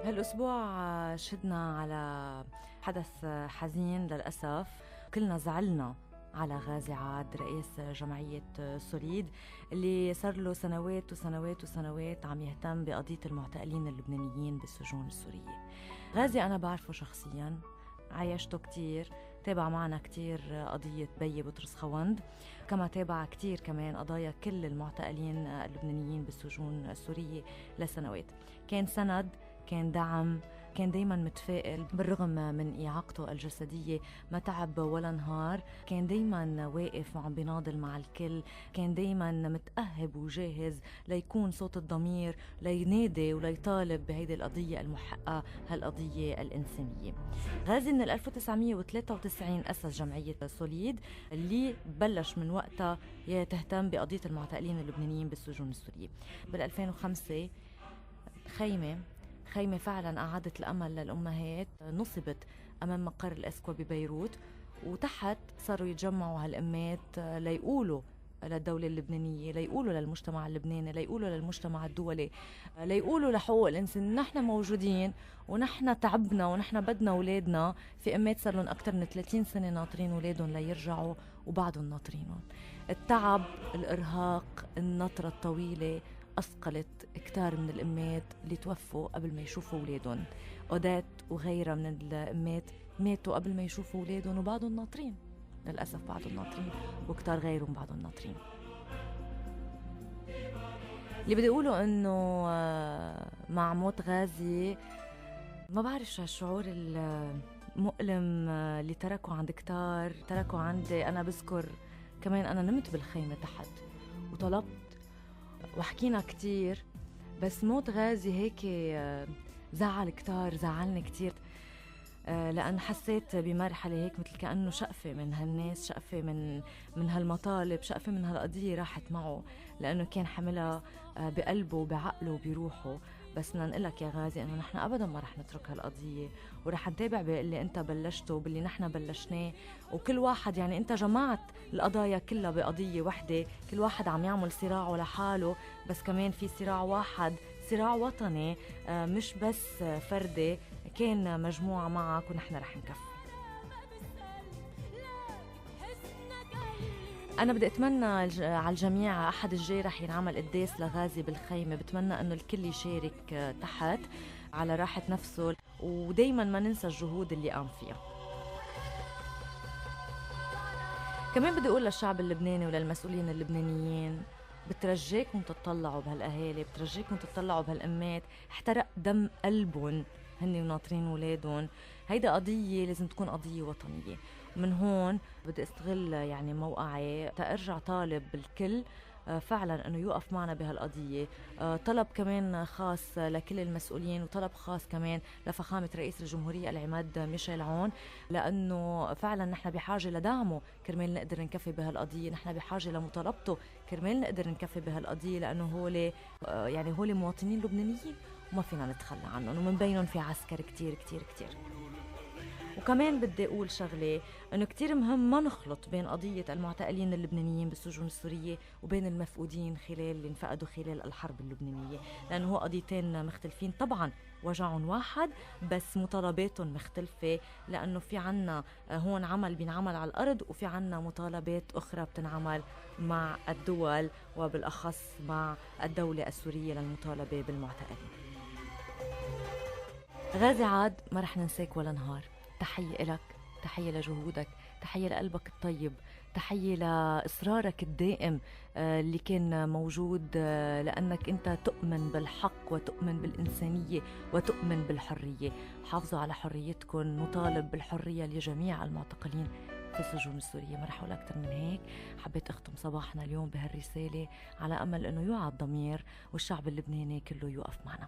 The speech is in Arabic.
هالأسبوع شهدنا على حدث حزين للأسف. كلنا زعلنا على غازي عاد رئيس جمعية سوليد اللي صار له سنوات وسنوات وسنوات عم يهتم بقضية المعتقلين اللبنانيين بالسجون السورية. غازي أنا بعرفه شخصياً، عايشته كتير، تابع معنا كتير قضية بي بطرس خوند، كما تابع كتير كمان قضايا كل المعتقلين اللبنانيين بالسجون السورية لسنوات. كان سند، كان دعم، كان دايما متفائل بالرغم من إعاقته الجسدية، ما تعب ولا نهار، كان دايما واقف وعم بيناضل مع الكل، كان دايما متأهب وجاهز ليكون صوت الضمير، لينادي وليطالب بهيدي القضية المحقة، هالقضية الإنسانية. غازي من 1993 أسس جمعية سوليد اللي بلش من وقتها تهتم بقضية المعتقلين اللبنانيين بالسجون السورية. بال2005 خيمة فعلا أعادت الأمل للأمهات نصبت أمام مقر الأسكوا ببيروت، وتحت صاروا يتجمعوا هالأمات ليقولوا للدولة اللبنانية، ليقولوا للمجتمع اللبناني، ليقولوا للمجتمع الدولي، ليقولوا لحقوق الإنسان نحن موجودين ونحن تعبنا ونحن بدنا أولادنا. في أمات صار لهم أكثر من 30 سنة ناطرين أولادهم ليرجعوا وبعدهم ناطرينهم. التعب، الإرهاق، النطرة الطويلة أثقلت كتار من الأمات اللي توفوا قبل ما يشوفوا أولادهم. أودات وغيرها من الأمات ماتوا قبل ما يشوفوا أولادهم وبعضهم ناطرين، للأسف بعضهم ناطرين، وكتار غيرهم بعضهم ناطرين. اللي بدي أقوله إنه مع موت غازي ما بعرف شو الشعور المؤلم اللي تركوا عند كتار، تركوا عندي. أنا بذكر كمان أنا نمت بالخيمة تحت وطلبت وحكينا كتير، بس موت غازي هيك زعل كتار، زعلني كتير، لأن حسيت بمرحلة هيك مثل كأنه شقفة من هالناس، شقفة من هالمطالب، شقفة من هالقضية راحت معه، لأنه كان حملها بقلبه وبعقله وبروحه. بس بدنا نقلك يا غازي إنه نحن أبدا ما رح نترك هالقضية، ورح نتابع باللي أنت بلشته وباللي نحن بلشناه. وكل واحد يعني أنت جمعت القضايا كلها بقضية وحدة، كل واحد عم يعمل صراعه لحاله، بس كمان في صراع واحد، صراع وطني، مش بس فردي، كان مجموعة معك ونحن رح نكفي. أنا بدي أتمنى على الجميع أحد الجاي رح ينعمل قداس لغازي بالخيمة، بتمنى أنه الكل يشارك تحت على راحة نفسه، ودايما ما ننسى الجهود اللي قام فيها. كمان بدي أقول للشعب اللبناني وللمسؤولين اللبنانيين، بترجيكم تطلعوا بهالأهالي، بترجيكم تطلعوا بهالأمات احترق دم قلبهم هني وناطرين ولادهم. هيدا قضية لازم تكون قضية وطنية. ومن هون بدي استغل يعني موقعي تأرجع طالب بالكل فعلا انه يوقف معنا بهالقضية. طلب كمان خاص لكل المسؤولين، وطلب خاص كمان لفخامة رئيس الجمهورية العماد ميشيل عون، لانه فعلا نحن بحاجة لدعمه كرمال نقدر نكفي بهالقضية، نحن بحاجة لمطالبته كرمال نقدر نكفي بهالقضية، لانه هو مواطنين لبنانيين وما فينا نتخلى عنهم، ومنبينهم في عسكر كتير كتير كتير. وكمان بدي أقول شغلة، أنه كتير مهم ما نخلط بين قضية المعتقلين اللبنانيين بالسجون السورية وبين المفقودين اللي انفقدوا خلال الحرب اللبنانية، لأنه هو قضيتين مختلفين. طبعا وجعهم واحد بس مطالباتهم مختلفة، لأنه في عنا هون عمل بينعمل على الأرض، وفي عنا مطالبات أخرى بتنعمل مع الدول، وبالأخص مع الدولة السورية للمطالبة بالمعتقلين. غازي عاد ما رح ننساك ولا نهار. تحية إلك، تحية لجهودك، تحية لقلبك الطيب، تحية لإصرارك الدائم اللي كان موجود، لأنك أنت تؤمن بالحق وتؤمن بالإنسانية وتؤمن بالحرية. حافظوا على حريتكم، نطالب بالحرية لجميع المعتقلين في السجون السورية. ما رح أقول أكتر من هيك. حبيت أختم صباحنا اليوم بهالرسالة على أمل أنه يوعى الضمير والشعب اللبناني كله يوقف معنا.